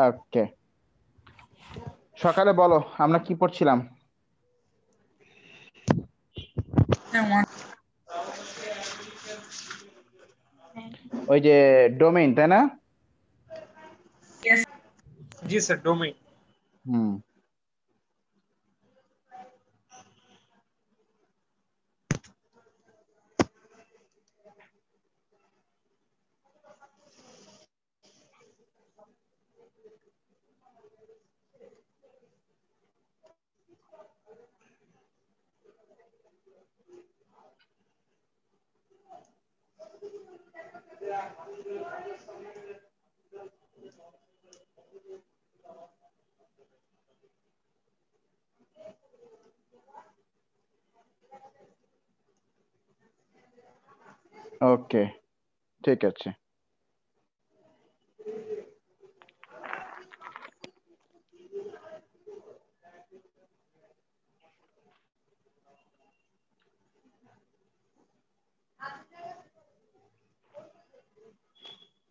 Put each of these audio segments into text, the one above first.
ওকে, সকালে বলো আমরা কি পড়ছিলাম? ওই যে ডোমেইন, তাই না? জি স্যার, ডোমেইন। হুম, ওকে, ঠিক আছে।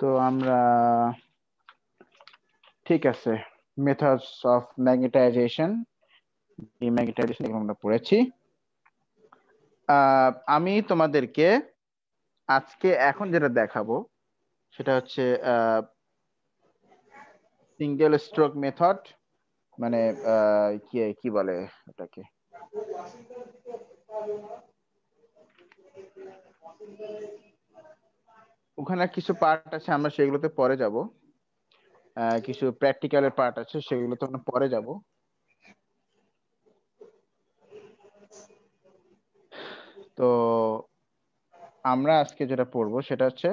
তো আমরা, ঠিক আছে, মেথডস অফ ম্যাগনেটাইজেশন, ডিম্যাগনেটাইজেশন এগুলো আমরা পড়েছি। আমি তোমাদেরকে আজকে এখন যেটা দেখাবো সেটা হচ্ছে সিঙ্গেল স্ট্রোক মেথড, মানে কি কি বলে ওটাকে, ওখানে কিছু পার্ট আছে আমরা সেগুলোতে পরে যাব, কিছু প্র্যাকটিক্যালের পার্ট আছে সেগুলোতে আমরা পরে যাব। তো আমরা আজকে যেটা পড়বো সেটা হচ্ছে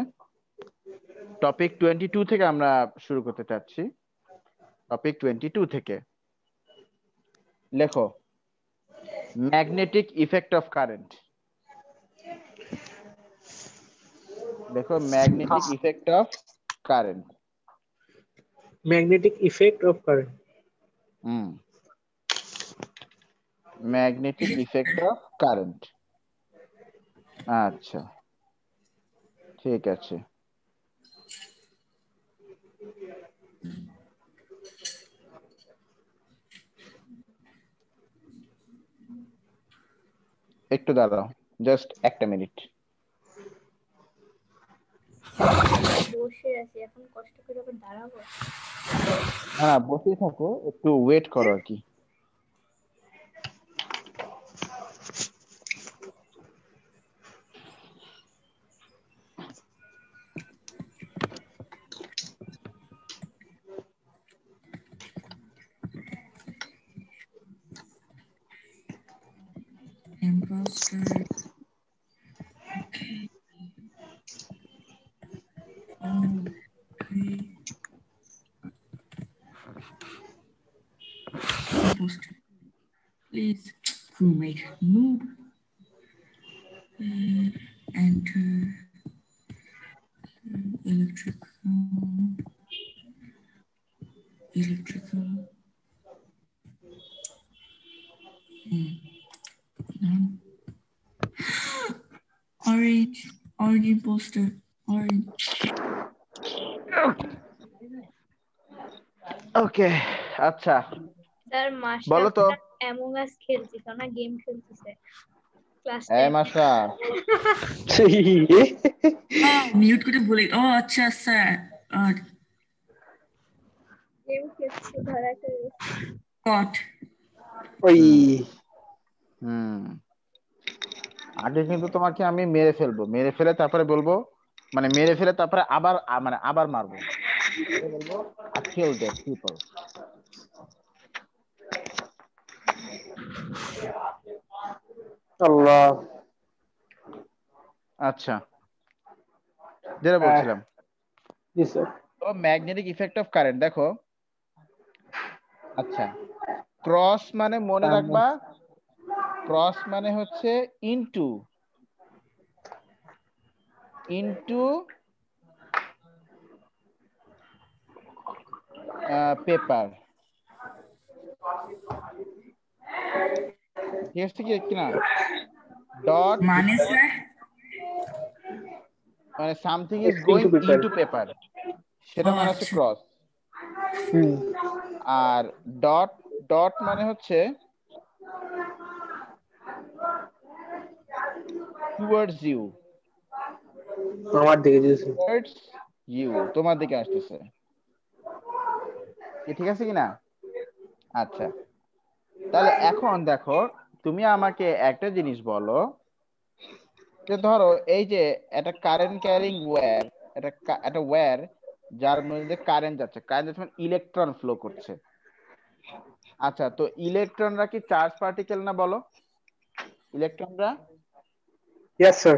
টপিক 22 থেকে আমরা শুরু করতে চাচ্ছি। টপিক 22 থেকে লেখো, ম্যাগনেটিক ইফেক্ট অফ কারেন্ট। দেখো, magnetic effect of current. Magnetic effect of current. Hmm, magnetic effect of current. আচ্ছা, ঠিক আছে। একটু দাঁড়াও, জাস্ট একটা মিনিট। বসে আছি, এখন কষ্ট করে আবার দাঁড়াবো? না, বসে থাকো, একটু ওয়েট করো আর কি। Imposter. Okay. Okay. Imposter. Please, crewmate, noob. Enter electrical. None. Orange imposter. Orange. ওকে, আচ্ছা, স্যার বলো তো। মাস্টার অ্যামং আস খেলতেছে না, গেম খেলতেছে ক্লাস এই 10। মাসা, মিউট করে বলে, ও আচ্ছা স্যার, আর গেম খেলছে, ধরা খেলে। কট। ওই হুম, আগে কিন্তু তোমাকে আমি মেরে ফেলবো, মেরে ফেলে তারপরে বলবো, মানে মেরে ফেলে তারপরে আবার মানে আবার মারবো, তারপরে বলবো I killed dead people. আল্লাহ। আচ্ছা, যেটা বলছিলাম, জি স্যার। তো ম্যাগনেটিক ইফেক্ট অফ কারেন্ট দেখো। আচ্ছা, ক্রস মানে মনে রাখবা, ক্রস মানে হচ্ছে ইনটু, ইনটু পেপার, ঠিক আছে কি না? ডট মানে স্যার, মানে something is into going paper. Into paper, সেটা ও মানে হচ্ছে আচ্ছা, ক্রস। আর ডট ডট মানে হচ্ছে towards you, আমার দিকে জি স্যার। towards you, তোমার দিকে আসতেছে। কি ঠিক আছে কিনা? আচ্ছা, তাহলে এখন দেখো, তুমি আমাকে একটা জিনিস বলো যে ধরো এই যে একটা কারেন্ট ক্যারিং ওয়্যার, একটা ওয়্যার যার মধ্যে কারেন্ট যাচ্ছে, মানে ইলেকট্রন ফ্লো করছে। আচ্ছা, তো ইলেকট্রনরা কি চার্জ পার্টিকেল না, বলো? ইলেকট্রনরা, ইয়েস স্যার।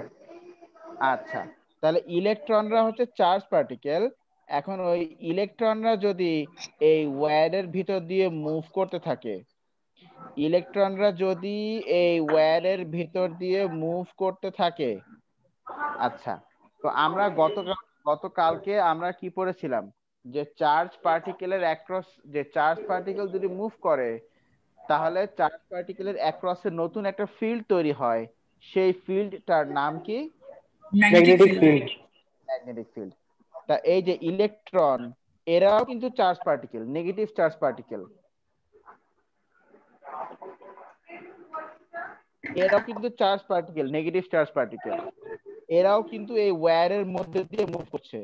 আচ্ছা, তাহলে ইলেকট্রনরা হচ্ছে চার্জ পার্টিকেল। এখন ওই ইলেকট্রনরা যদি এই ওয়্যারের ভিতর দিয়ে মুভ করতে থাকে, ইলেকট্রনরা যদি এই ওয়্যারের ভিতর দিয়ে মুভ করতে থাকে, আচ্ছা, তো আমরা গতকালকে আমরা কি পড়েছিলাম, যে চার্জ পার্টিকেলের অ্যাক্রস, যে চার্জ পার্টিকেল যদি মুভ করে, তাহলে চার্জ পার্টিকেলের অ্যাক্রসে নতুন একটা ফিল্ড তৈরি হয়। সেই ফিল্ডটার নাম কি? Magnetic magnetic field. Field. Magnetic field. তা এই যে ইলেকট্রন, এরাও কিন্তু charge particle, negative charge particle. এরাও কিন্তু charge particle, negative charge particle. এরাও কিন্তু এই ওয়্যারের মধ্যে দিয়ে মুভ করছে,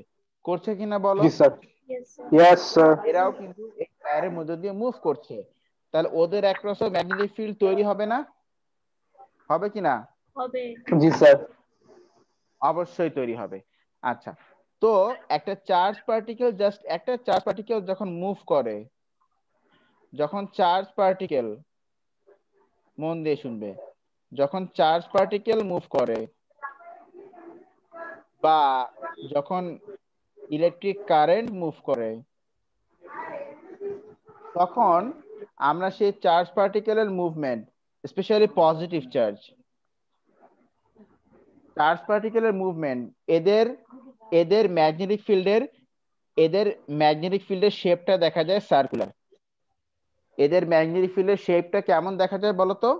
করছে কিনা বলো? জি sir. Yes, sir. Yes sir. এরাও কিন্তু এই ওয়্যারের মধ্যে দিয়ে মুভ করছে। তাহলে ওদের অ্যাক্রসে ম্যাগনেটিক ফিল্ড তৈরি হবে না? হবে কিনা? হবে। জি স্যার। অবশ্যই তৈরি হবে। আচ্ছা, তো একটা চার্জ পার্টিকেল, জাস্ট একটা চার্জ পার্টিকেল যখন মুভ করে, যখন চার্জ পার্টিকেল, মন দিয়ে শুনবে, যখন চার্জ পার্টিকেল মুভ করে বা যখন ইলেকট্রিক কারেন্ট মুভ করে, তখন আমরা সেই চার্জ পার্টিকেলের মুভমেন্ট, স্পেশালি পজিটিভ চার্জ পার্টিকেলের মুভমেন্ট, এদের এদের ম্যাগনেটিক ফিল্ডের শেপটা দেখা যায় সার্কুলার। এদের ম্যাগনেটিক ফিল্ডের শেপটা কেমন দেখা যায় বলো তো?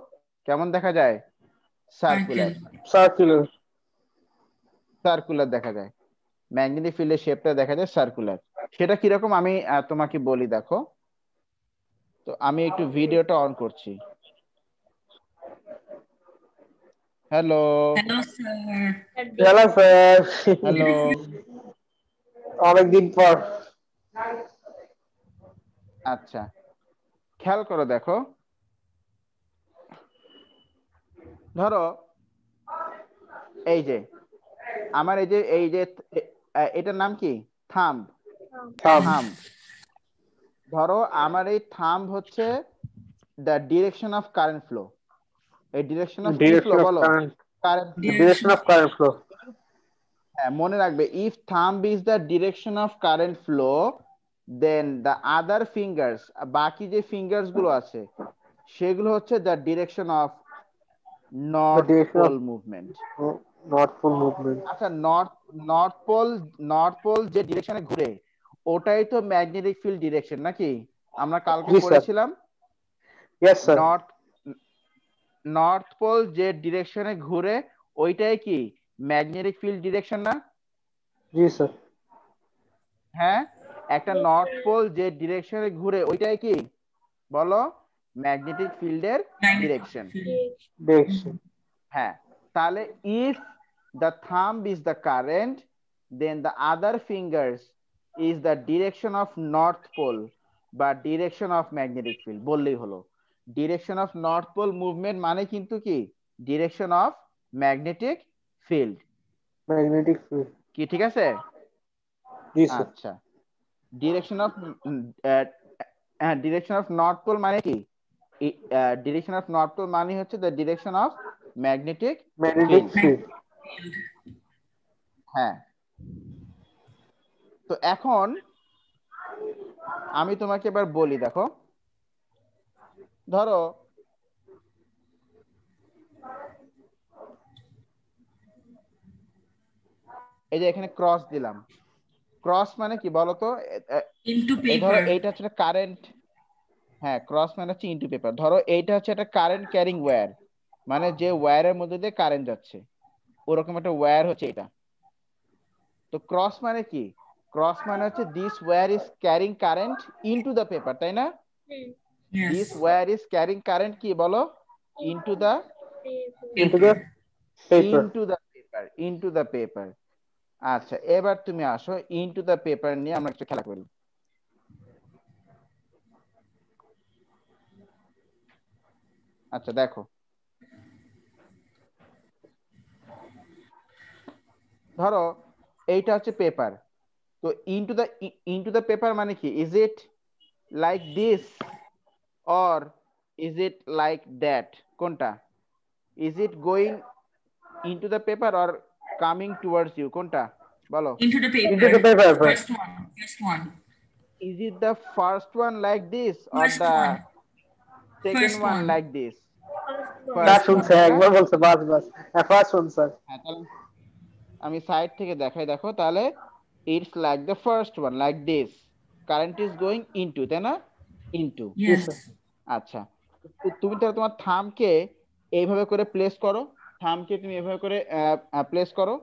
কেমন দেখা যায়? সার্কুলার। সার্কুলার। সার্কুলার দেখা যায়। ম্যাগনেটিক ফিল্ডের শেপটা দেখা যায় সার্কুলার। সেটা কিরকম আমি তোমাকে বলি, দেখো। তো আমি একটু ভিডিওটা অন করছি। Hello, hello sir. Hello sir. Hello. অনেকদিন পর। আচ্ছা, খেয়াল করো, দেখো, ধরো এই যে আমার এই যে এটার নাম কি? থাম্ব। থাম্ব। ধরো আমার এই থাম্ব হচ্ছে the direction of current flow. এই ডিরেকশন অফ কি ফ্লো ডিরেকশন অফ বলো? Current. Current flow. Direction of current flow. হ্যাঁ, মনে রাখবে, if thumb is the direction of current flow, then the other fingers, বাকি যে ফিঙ্গার্স গুলো আছে, সেগুলো হচ্ছে the direction of the north direction of pole movement. North pole movement. আচ্ছা, নর্থ পোল যে ডিরেকশনে ঘুরে, ওটাই তো ম্যাগনেটিক ফিল্ড ডিরেকশন নাকি? আমরা কালকে জি স্যার। পড়েছিলাম ইয়েস স্যার। নর্থ পোল যে ডিরেকশনে ঘুরে, ওইটাই কি ম্যাগনেটিক ফিল্ড ডিরেকশন না? জি স্যার। হ্যাঁ, একটা Yes, নর্থ sir. পোল যে ডিরেকশনে ঘুরে, ওইটাই কি বলো? ম্যাগনেটিক ফিল্ডের ডিরেকশন। ডিরেকশন। হ্যাঁ, তাহলে if the thumb is the current, then the other fingers is the direction of north pole বা direction of magnetic field বললেই হলো। direction of north pole movement মানে কিন্তু কি? direction of magnetic field। Magnetic field. কি ঠিক আছে? জি sir. আচ্ছা, direction of direction of north pole মানে কি? direction of north pole মানে হচ্ছে the direction of magnetic magnetic field। Field. হ্যাঁ, তো এখন আমি তোমাকে এবার বলি, দেখো, ধরো এই যে এখানে ক্রস দিলাম। ক্রস মানে কি বলতো? ইনটু ধরো পেপার। এইটা হচ্ছে কারেন্ট। হ্যাঁ, ক্রস মানে হচ্ছে ইনটু পেপার। ধরো এইটা হচ্ছে একটা কারেন্ট ক্যারিং ওয়্যার, মানে যে ওয়্যারের মধ্যে দিয়ে কারেন্ট যাচ্ছে, ওরকম একটা ওয়্যার হচ্ছে এটা। তো ক্রস মানে কি? ক্রস মানে হচ্ছে this where is carrying current into the paper, তাই না? This Yes. Where is carrying current কি বলো? Into the Into the paper. Into the paper. আচ্ছা, এবার তুমি আসো ইনটু দ্য পেপার নিয়ে আমরা একটা খেলা করি। আচ্ছা দেখো, ধরো এইটা হচ্ছে পেপার, তো ইনটু দ্য পেপার মানে কি? Is it like this or is it like that? কোনটা? Is it going into the paper or coming towards you? কোনটা বলো? Into the paper. Into the paper. First one. First one. Is it the first one like this or First the one. second First one one. like this? না First one, শুনছে তাই না? একবার বলছে বাস বাস। হ্যাঁ first one sir. হ্যাঁ, তাহলে আমি সাইড থেকে দেখাই, দেখো তাহলে it's like the first one like this, current is going into, তাই না? ইনটু। Yes. আচ্ছা, তুমি তাহলে তোমার থামকে এইভাবে করে প্লেস করো, থামকে তুমি এইভাবে করে প্লেস করো,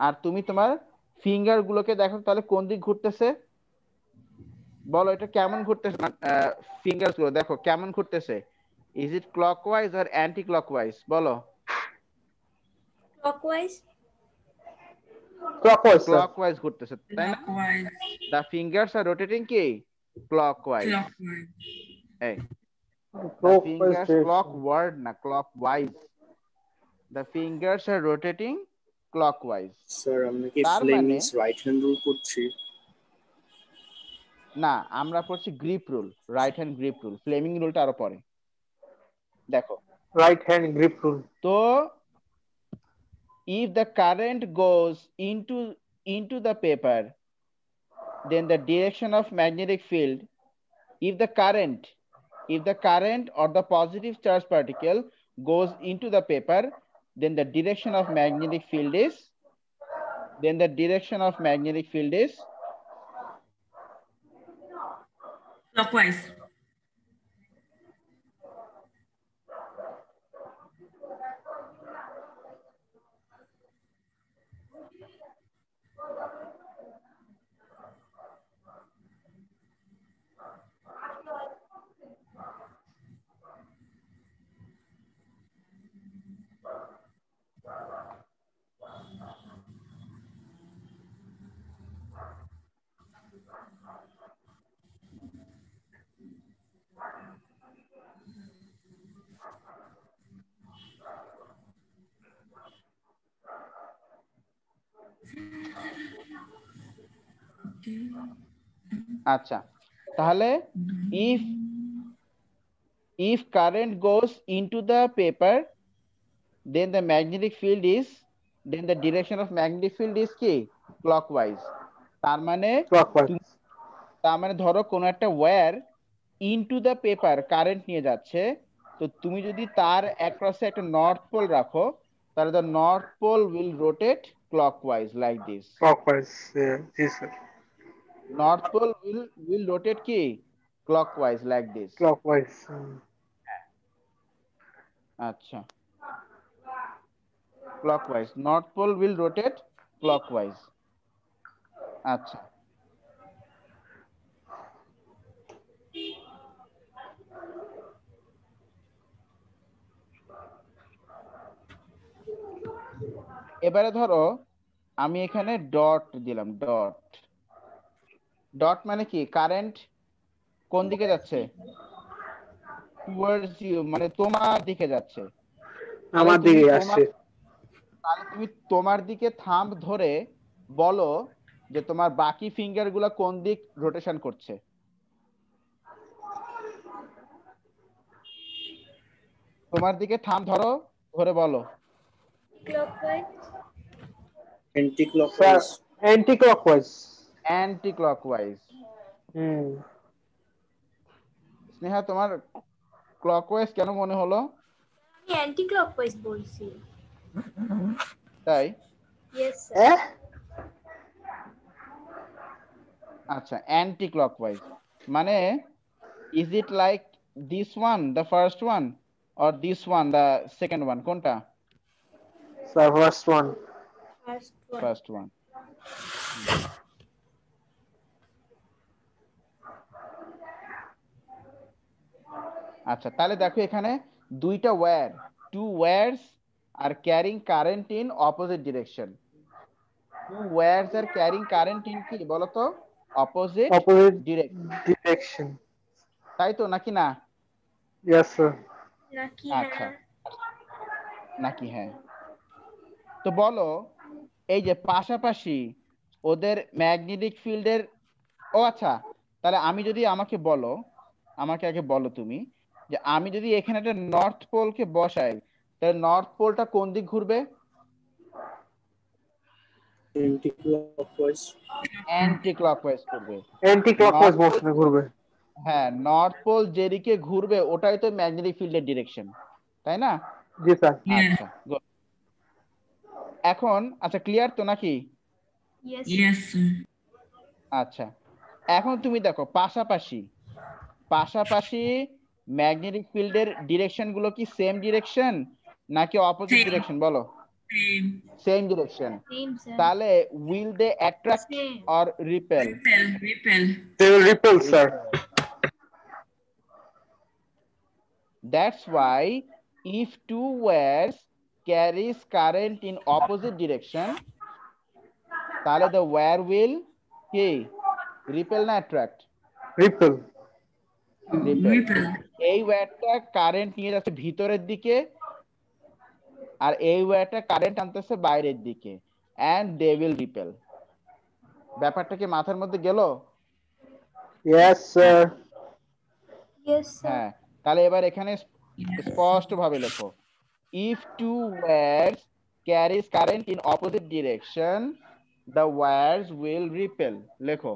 আর তুমি তোমার ফিঙ্গার গুলোকে দেখো তাহলে কোন দিক ঘুরতেছে, বলো এটা কেমন ঘুরতেছে? ফিঙ্গারস গুলো দেখো কেমন ঘুরতেছে, ইজ ইট ক্লকওয়াইজ আর অ্যান্টি ক্লকওয়াইজ? বলো। Clockwise. Clockwise sir. ক্লকওয়াইজ ঘুরতেছে, তাই না? Clockwise. The fingers are rotating কি? ক্লকওয়াইজ। Clockwise. এই the clockwise fingers direction. clockward না clockwise, the fingers are rotating clockwise। Sir আমরা কি তার মানে ফ্লেমিংস রাইট হ্যান্ড রুল করছি? না, আমরা পড়ছি grip rule, right hand grip rule. Fleming রুলটা আরো পরে। দেখো, রাইট হ্যান্ড গ্রিপ রুল। তো if the current goes into the paper, then the direction of magnetic field, if the current or the positive charge particle goes into the paper, then the direction of magnetic field is Clockwise. আচ্ছা, তাহলে if current goes into the paper, then the magnetic field is, then the direction of magnetic field is কি? clockwise। তার মানে ধরো কোন একটা wire into the paper current নিয়ে যাচ্ছে, তো তুমি যদি তার অ্যাক্রসে একটা নর্থ পোল রাখো, তাহলে the north pole will rotate clockwise like this. Clockwise, জি sir. North pole will rotate কি? Clockwise like this. ক্লকওয়াইজ। আচ্ছা, clockwise, north pole will rotate clockwise. আচ্ছা, এবারে ধরো আমি এখানে ডট দিলাম, ডট মানে কি? কারেন্ট কোন দিকে যাচ্ছে? টুয়ার্ডস ইউ, মানে তোমার দিকে যাচ্ছে। আমার দিকে আসছে। তাহলে তুমি তোমার দিকে থাম্ব ধরে বলো যে তোমার বাকি ফিঙ্গার গুলা কোন দিক রোটেশন করছে। তোমার দিকে থাম্ব ধরো, ধরে বলো। Clockwise. Anti clockwise. Anti clockwise. Anti clockwise. Sneha, তোমার ক্লকওয়াইজ কেন মনে হলো? আমি অ্যান্টি ক্লকওয়াইজ বলছি। তাই? Yes sir. আচ্ছা, অ্যান্টি ক্লকওয়াইজ মানে is it like this one the first one or this one the second one? কোনটা? Sir first one. First one. আচ্ছা, তাহলে দেখো এখানে দুইটা wire, two wires are carrying current in opposite direction. Two wires are carrying current in কি বলতো? Opposite Opposite direction, direction. তাই তো নাকি না? Yes, sir. নাকি আচ্ছা, হ্যাঁ? নাকি হ্যাঁ। তো বলো, এই যে পাশাপাশি ওদের ম্যাগনেটিক ফিল্ডের, ও আচ্ছা, তাহলে আমি যদি আমাকে বলো, আমাকে আগে বলো তুমি, যে আমি যদি এখানে একটা নর্থ পোলকে বসাই, তাহলে নর্থ পোলটা কোন দিক ঘুরবে? Anti-clockwise. অ্যান্টি ক্লকওয়াইজ ঘুরবে। Anti-clockwise নর্থ পোল, motion এ ঘুরবে। হ্যাঁ, নর্থ পোল যেদিকে ঘুরবে ওটাই তো ম্যাগনেটিক ফিল্ডের ডিরেকশন, তাই না? জি স্যার। Yeah. আচ্ছা, good. এখন আচ্ছা, ক্লিয়ার তো নাকি? Yes. Yes, sir. আচ্ছা, এখন তুমি দেখো পাশাপাশি পাশাপাশি ম্যাগনেটিক ফিল্ডের ডিরেকশন গুলো কি সেম ডিরেকশন নাকি অপোজিট Same. ডিরেকশন বলো? Same. Same direction. Same, sir. তাহলে will they attract Same. Or repel? Repel. Repel. They will repel, sir. That's why if two wires carries current in opposite direction, তাহলে the wire will কি repel না attract? Repel. Repel. Repel. এই ওয়্যারটা current নিয়ে যাচ্ছে ভিতরের দিকে আর এই ওয়্যারটা current আনতেছে বাইরের দিকে, and they will repel. ব্যাপারটা কি মাথার মধ্যে গেল? Yes, sir. Yes, sir. হ্যাঁ, তাহলে এবার এখানে Yes. স্পষ্ট ভাবে লেখো, if two wires carries current in opposite direction, the wires will repel. লেখো।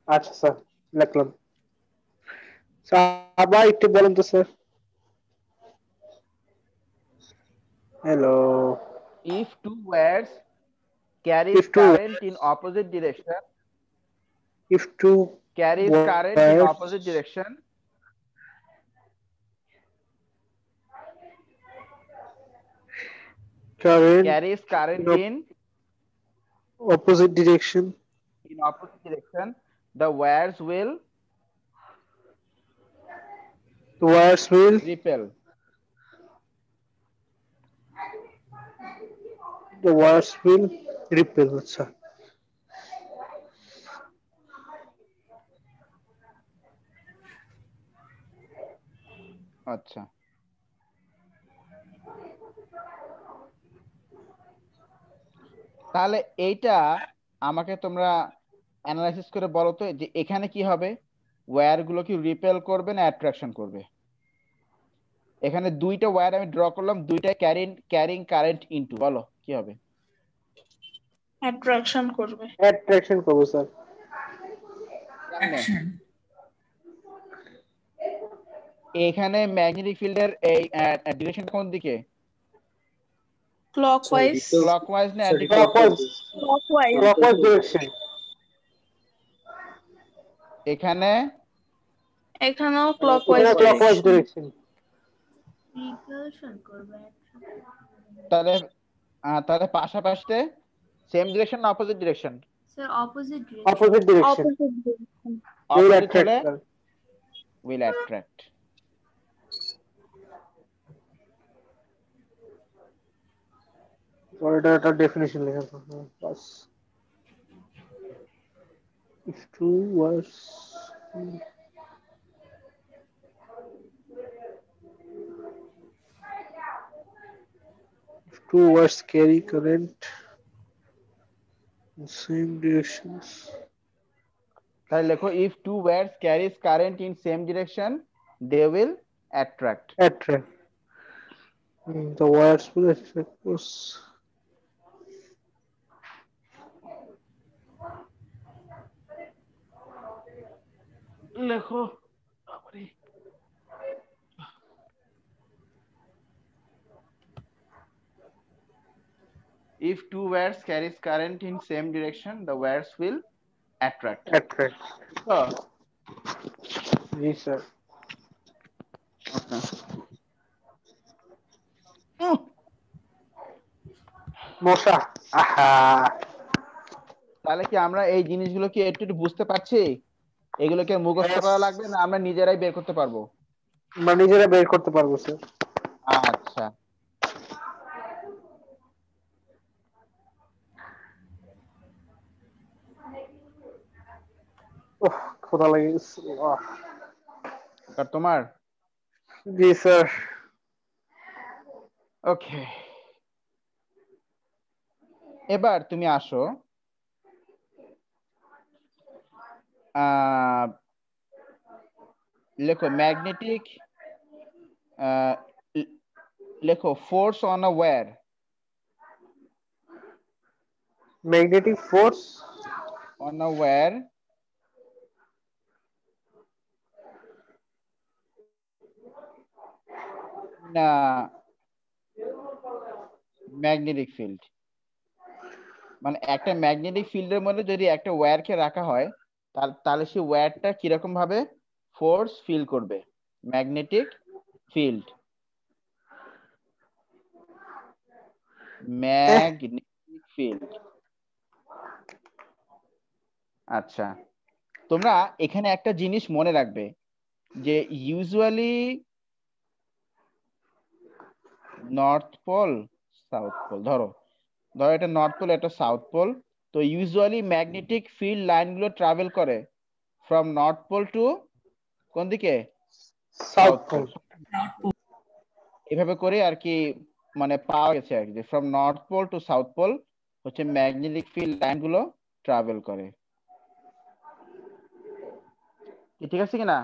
আচ্ছা স্যার, লিখলাম। আবার একটু বলেন তো sir. Hello. If two wires carries If two current in opposite direction, if two carries current in wires opposite direction, carries current in opposite direction, opposite direction, the wires will the wires will repel. repel. আচ্ছা। আচ্ছা, তাহলে এইটা আমাকে তোমরা analysis করে বলো তো, যে এখানে কি হবে, ওয়্যার গুলো কি রিপেল করবে না অ্যাট্রাকশন করবে? এখানে দুইটা ওয়্যার আমি ড্র করলাম, দুইটা ক্যারিং কারেন্ট ইনটু, বলো কি হবে? অ্যাট্রাকশন করবে। অ্যাট্রাকশন করবে স্যার। Action. এখানে ম্যাগনেটিক ফিল্ডের এই ডিরেকশন কোন দিকে? ক্লকওয়াইজ। ক্লকওয়াইজ না anti Clockwise. Clockwise. Clockwise direction. এখানে এখানেও ক্লকওয়াইজ Clockwise direction. Repulsion করবে। তাহলে তাহলে পাশাপাশি সেম ডিরেকশন না opposite direction? Sir, opposite direction. Opposite direction. Opposite direction. Will opposite attract, হলে sir. will attract. So এটা ডেফিনিশন লেখা থাকবে বাস। If two wires carry current in same directions, তাহলে লেখো, if two wires carries current in same direction, they will attract. attract. The wires will attract us. লেখো। If two wires carries current in same direction, the wires will attract. Attract. Oh, Yes, sir. okay. মশা। আহা। তাহলে কি আমরা এই জিনিসগুলো কি একটু একটু বুঝতে পারছি? এগুলোকে মুখস্থ করা লাগবে না আমরা নিজেরাই বের করতে পারবো? আমরা নিজেরা বের করতে পারবো স্যার। আচ্ছা ওহ ক্ষুধা লেগে গেছে। আর তোমার? জি স্যার। ওকে, এবার তুমি আসো লেখো ম্যাগনেটিক, লেখো force on a wire. Magnetic force on a wire না ম্যাগনেটিক ফিল্ড, মানে একটা ম্যাগনেটিক ফিল্ডের মধ্যে যদি একটা ওয়্যারকে রাখা হয় তাহলে সেই ওয়্যারটা কিরকম ভাবে ফোর্স ফিল করবে? Magnetic field, magnetic field. আচ্ছা, তোমরা এখানে একটা জিনিস মনে রাখবে যে usually north pole south pole, ধরো এটা নর্থ পোল এটা সাউথ পোল, তো ইউজুয়ালি ম্যাগনেটিক ফিল্ড লাইনগুলো ট্রাভেল করে ফ্রম নর্থ পোল টু কোন দিকে? South south pole. পোল। এভাবে করে আর কি মানে পাওয়া গেছে আর কি, যে from north pole to south pole হচ্ছে ম্যাগনেটিক ফিল্ড লাইনগুলো ট্রাভেল করে। ঠিক আছে কিনা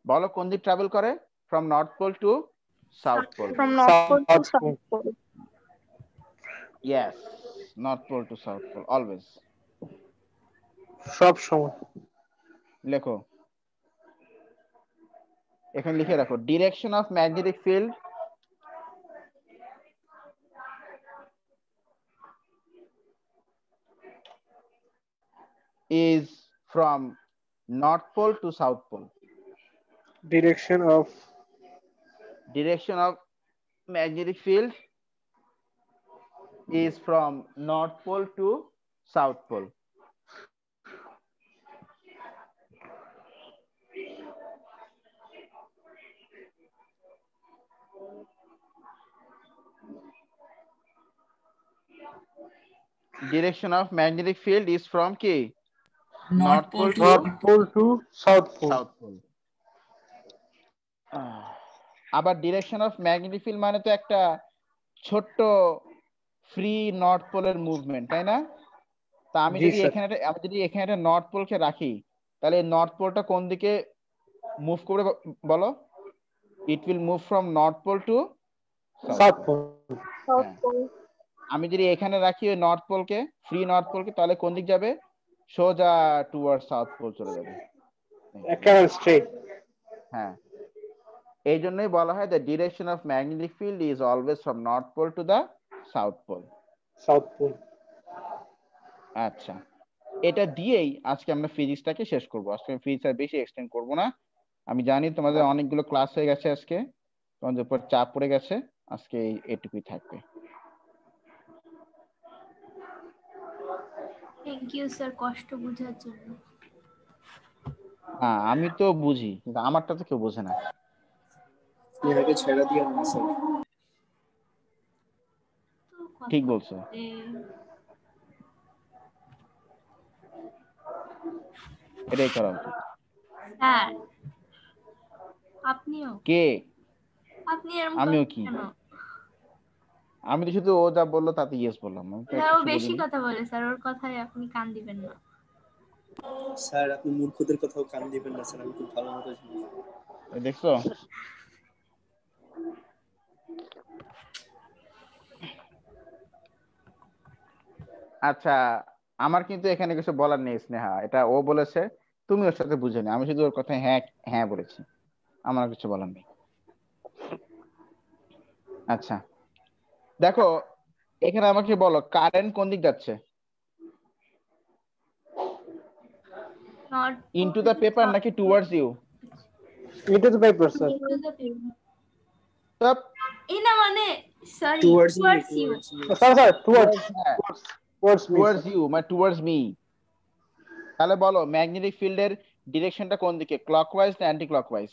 বলো, কোন দিক ট্রাভেল করে? From north pole to south pole. From North Pole to south pole. South Pole. Yes, North Pole to South Pole, always. সব সময়। লেখো, এখানে লিখে রাখো, direction of magnetic field is from North Pole to South Pole. Direction of Direction of magnetic field is from North Pole to South Pole. Direction of magnetic field is from কি? North Pole to north pole to south pole. South Pole. আবার direction of magnetic field মানে তো একটা ছোট্ট free north পোলের movement, তাই না? তা আমি জি যদি স্যার। এখানে একটা নর্থ পোলকে রাখি তাহলে নর্থ পোলটা কোন দিকে মুভ করবে বলো? It will move from north pole to south pole. South Pole. আমি যদি এখানে রাখি ওই নর্থ পোলকে, ফ্রি নর্থ পোলকে, তাহলে কোন দিক যাবে? সোজা টুয়ার্ড সাউথ পোল চলে যাবে। একেবারে স্ট্রেট। হ্যাঁ, এই জন্যই বলা হয় the direction of magnetic field is always from north pole to the south pole. South pole. আচ্ছা, এটা দিয়েই আজকে আমরা ফিজিক্সটাকে শেষ করব। আজকে ফিজিক্স আর বেশি এক্সটেন্ড করব না। আমি জানি তোমাদের অনেকগুলো ক্লাস হয়ে গেছে আজকে, তোমাদের উপর চাপ পড়ে গেছে, আজকে এইটুকুই থাকবে। থ্যাংক ইউ স্যার কষ্ট বোঝার জন্য। হ্যাঁ, আমি তো বুঝি, কিন্তু আমারটা তো কেউ বোঝে না। স্নেহাকে ছেড়ে দিয়ে না স্যার। তো কথা ঠিক বলছো। বলতে এটাই করা উচিত। স্যার আপনিও কে? আপনি এরকম আমিও করেন কি? কেন? আমি তো শুধু ও যা বললো তাতে ইয়েস বললাম, আমি তো স্যার ও কিছু বেশি বলিনি। কথা বলে স্যার, ওর কথায় আপনি কান দিবেন না। স্যার আপনি মূর্খদের কথাও কান দিবেন না স্যার, আমি খুব ভালো মতো জানি। এই দেখছো? আচ্ছা, আমার কিন্তু এখানে কিছু বলার নেই স্নেহা, এটা ও বলেছে, তুমি ওর সাথে বুঝে নি, আমি শুধু ওর কথায় হ্যাঁ হ্যাঁ বলেছি, আমার কিছু বলার নেই। আচ্ছা দেখো, এখানে আমাকে বলো কারেন্ট কোন দিক যাচ্ছে? নট ইনটু দ্য পেপার নাকি towards you? Into the paper sir. এই না মানে sorry towards me, towards you. Towards me. Sir sir towards হ্যাঁ, টুয়ার্ডস মি। টুয়ার্ডস ইউ মানে টুয়ার্ডস মি। তাহলে বলো ম্যাগনেটিক ফিল্ডের ডিরেকশনটা কোন দিকে, ক্লকওয়াইজ না anti clockwise?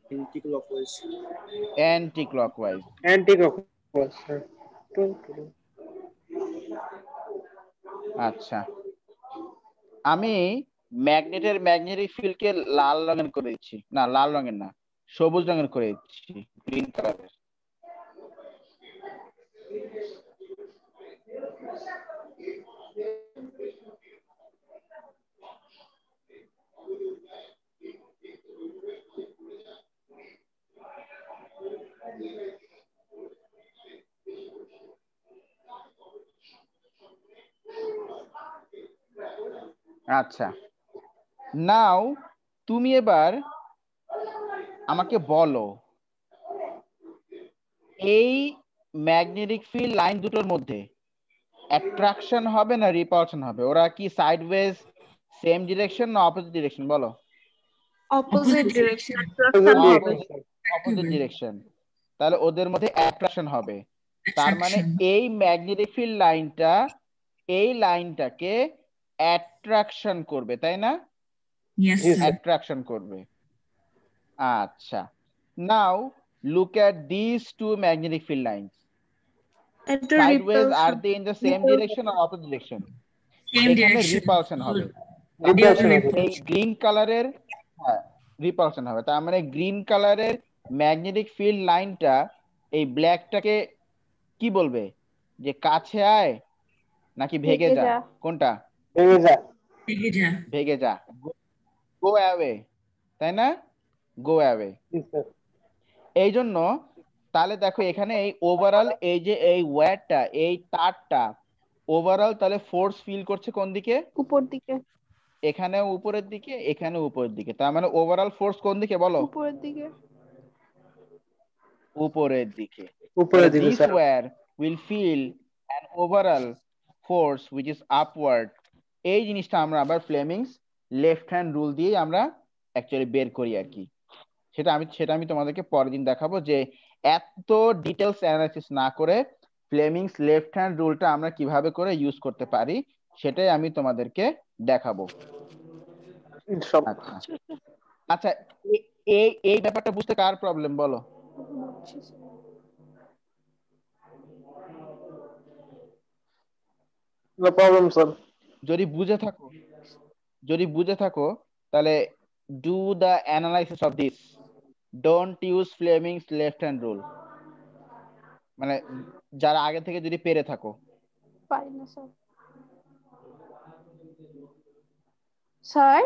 Anti clockwise. Anti clockwise. Anti clockwise sir. আচ্ছা, আমি ম্যাগনেটের ম্যাগনেটিক ফিল্ডকে লাল রঙের করে দিচ্ছি, না লাল রঙের না, সবুজ রঙের করে দিচ্ছি, গ্রিন কালারের। আচ্ছা, নাও তুমি এবার আমাকে বলো এই ম্যাগনেটিক ফিল্ড লাইন দুটোর মধ্যে অ্যাট্রাকশন হবে না রিপালশন হবে? ওরা কি সাইডওয়েজ সেম ডিরেকশন না অপোজিট ডিরেকশন বলো? Opposite direction opposite direction. তাহলে ওদের মধ্যে অ্যাট্রাকশন হবে। তার মানে এই ম্যাগনেটিক ফিল্ড লাইনটা এই লাইনটাকে অ্যাট্রাকশন করবে, তাই না? Yes, sir. অ্যাট্রাকশন করবে। আচ্ছা, now look at this two magnetic field lines. এটা Sideways, are repulsion they in the same direction or opposite direction? Same এখানে direction. রিপালশন হবে। They are এই গ্রিন কালারের, হ্যাঁ রিপালশন হবে। তার মানে গ্রিন কালারের ম্যাগনেটিক ফিল্ড লাইনটা এই ব্ল্যাকটাকে কি বলবে, যে কাছে আয় নাকি ভেগে যা? কোনটা? ভেঙে যা। ভেগে যা, গো অ্যাওয়ে, তাই না? Go away. এই জন্য তাহলে দেখো এখানে এই ওভারঅল এই যে এই ওয়্যারটা, এই তারটা ওভারঅল তাহলে ফোর্স ফিল করছে কোন দিকে? উপর দিকে। এখানে উপরের দিকে, এখানে উপরের দিকে। তার মানে ওভারঅল ফোর্স কোন দিকে বলো? উপরের দিকে। উপরের দিকে। উপরের দিকে This sir. wire will feel an overall force which is upward. এই জিনিসটা আমরা আবার ফ্লেমিংস লেফট হ্যান্ড রুল দিয়ে আমরা অ্যাকচুয়ালি বের করি আর কি। সেটা আমি তোমাদেরকে পরের দিন দেখাবো, যে এত ডিটেলস অ্যানালাইসিস না করে ফ্লেমিংস লেফট হ্যান্ড রুলটা আমরা কিভাবে করে ইউজ করতে পারি সেটাই আমি তোমাদেরকে দেখাবো। আচ্ছা আচ্ছা, এই এই ব্যাপারটা বুঝতে কার প্রবলেম বলো? No problem sir. যদি বুঝে থাকো তাহলে do the analysis of this, don't use Fleming's left hand rule. মানে যারা আগে থেকে যদি পেরে থাকো। পারি না স্যার। স্যার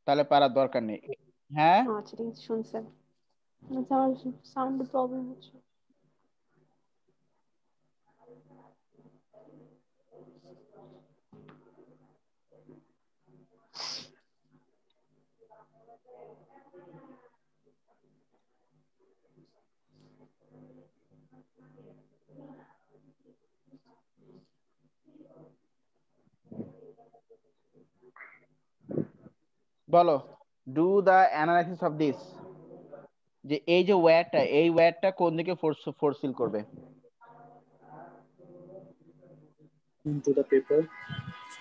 তাহলে পারার দরকার নেই। হ্যাঁ আচ্ছা ঠিক আছে, শুনছেন? আমার সাউন্ড প্রবলেম হচ্ছে। বলো, do the analysis of this, যে এই যে ওয়্যারটা, এই ওয়্যারটা কোন দিকে ফোর্স ফিল করবে? Into the paper.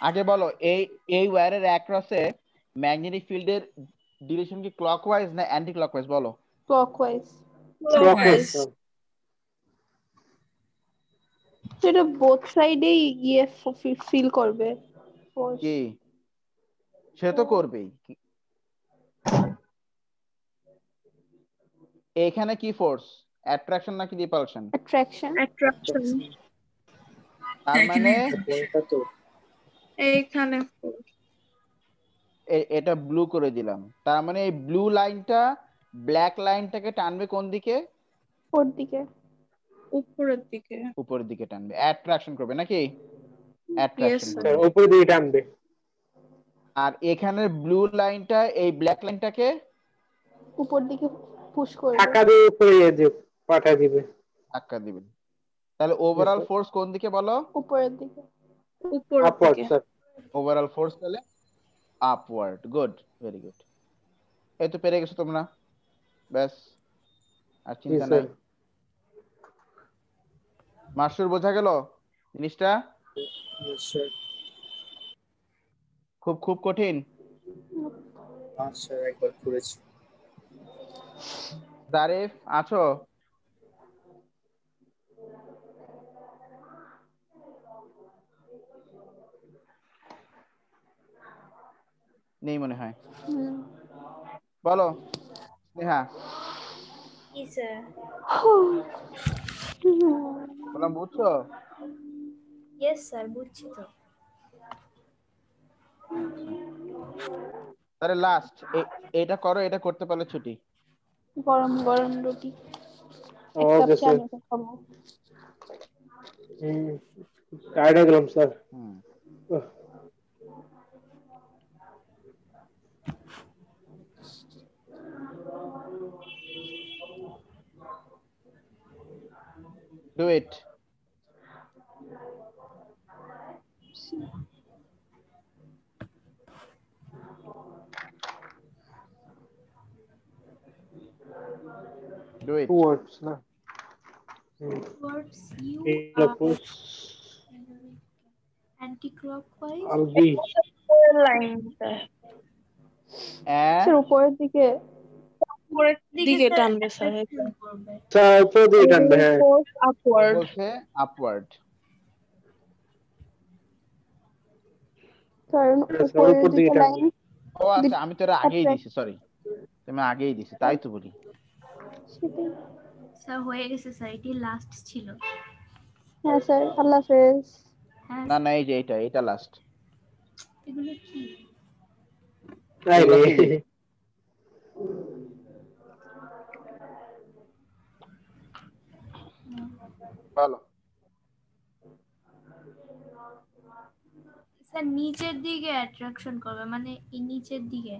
আগে বলো, এই ওয়্যারের অ্যাক্রসে ম্যাগনেটিক ফিল্ডের ডিরেকশন কি ক্লকওয়াইজ না অ্যান্টি ক্লকওয়াইজ বলো? ক্লকওয়াইজ। এটা বোথ সাইডেই গিয়ে ফিল করবে ফোর্স। কি সে তো করবেই। এখানে কি ফোর্স, অ্যাট্রাকশন নাকি রিপালশন? অ্যাট্রাকশন। তার মানে এইখানে এটা ব্লু করে দিলাম। তার মানে এই ব্লু লাইনটা ব্ল্যাক লাইনটাকে টানবে কোন দিকে? উপর দিকে। উপরের দিকে টানবে, অ্যাট্রাকশন করবে নাকি? অ্যাট্রাকশন করবে। উপরের দিকে টানবে। আর এখানে ব্লু লাইনটা এই ব্ল্যাক লাইনটাকে উপর দিকে পুশ করবে, ধাক্কা দিয়ে উপরে পাঠা দিবে, ধাক্কা দিবে। তাহলে ওভারঅল ফোর্স কোন দিকে বলো? উপরের দিকে। Upward sir. ওভারঅল ফোর্স তাহলে আপওয়ার্ড। Good, very good. এই তো পেরে গেছো তোমরা, ব্যাস আর চিন্তা নাই। মাস্টার বোঝা গেল জিনিসটা? স্যার খুব খুব কঠিন? আচ্ছা একবার করেছি। জারিফ আছো? নেই মনে হয়। হুম। বলো স্নেহা। কি স্যার? বললাম বুঝছো? ইয়েস স্যার, বুঝছি তো। আচ্ছা তাহলে লাস্ট এটা করো, এটা করতে পারলে ছুটি। গরম গরম রুটি এক কাপ ওকে চা স্যার। মেখে খাবো। টায়ার্ড হয়ে গেলাম sir. Whom do it. Do it. Two words না? Towards you Tail are push. anti-clockwise. I'll be. লাইনটা অ্যাঁ স্যার উপরের দিকে উপরের দিকে স্যার টানবে স্যার। attraction করবে। স্যার উপরে দিয়ে টানবে, হ্যাঁ। ফোর্স ও আপওয়ার্ড। বলছে আপওয়ার্ড। স্যার স্যার উপরের উপর দিকে দিকে টানবে। লাইন ও আচ্ছা আমি তোরা আগেই দিছি, সরি তুমি আগেই দিছি তাই তো বলি। স্যার হয়ে গেছে স্যার, এটি লাস্ট ছিল। হ্যাঁ স্যার, আল্লাহ হাফেজ। হ্যাঁ না না এই যে এটা লাস্ট। এগুলো কি? তাই এগুলো রে। physics। বলো স্যার নিচের দিকে অ্যাট্রাকশন করবে, মানে এই নিচের দিকে।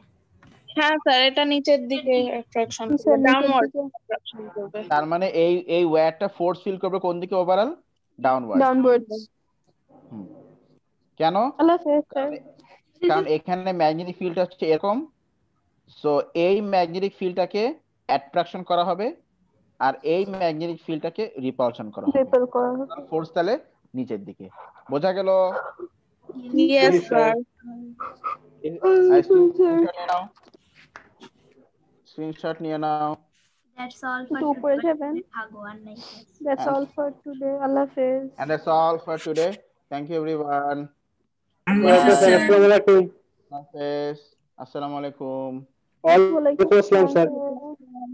হ্যাঁ স্যার, এটা নিচের দিকে অ্যাট্রাকশন করবে, স্যার নিচের ডাউনওয়ার্ড দিকে অ্যাট্রাকশন করবে। তার মানে এই ওয়্যারটা ফোর্স ফিল করবে কোন দিকে? Overall downward. ডাউনওয়ার্ডস। হুম কেন? আল্লাহ হাফেজ স্যার। কারণ এখানে ম্যাগনেটিক ফিল্ডটা হচ্ছে এরকম, সো এই ম্যাগনেটিক ফিল্ডটাকে অ্যাট্রাকশন করা হবে আর এই ম্যাগনেটিক ফিল্ডটাকে রিপালশন করা হবে। রিপেল করা হবে। ফোর্স তাহলে নিচের দিকে। বোঝা গেল? Yes sir. স্ক্রিনশট নিয়ে নাও, স্ক্রিনশট নিয়ে নাও। দ্যাটস অল ফর একটু উপরে যাবেন। ভাগো আর নাই class. That's all for today. আল্লাহ হাফেজ। And that's all for today. Thank you everyone. আল্লাহ আচ্ছা স্যার, হাফেজ। আসসালামু আলাইকুম। Hafiz. Assalamu alaikum. ওয়ালাইকুম আসসালাম স্যার। আসসালাম।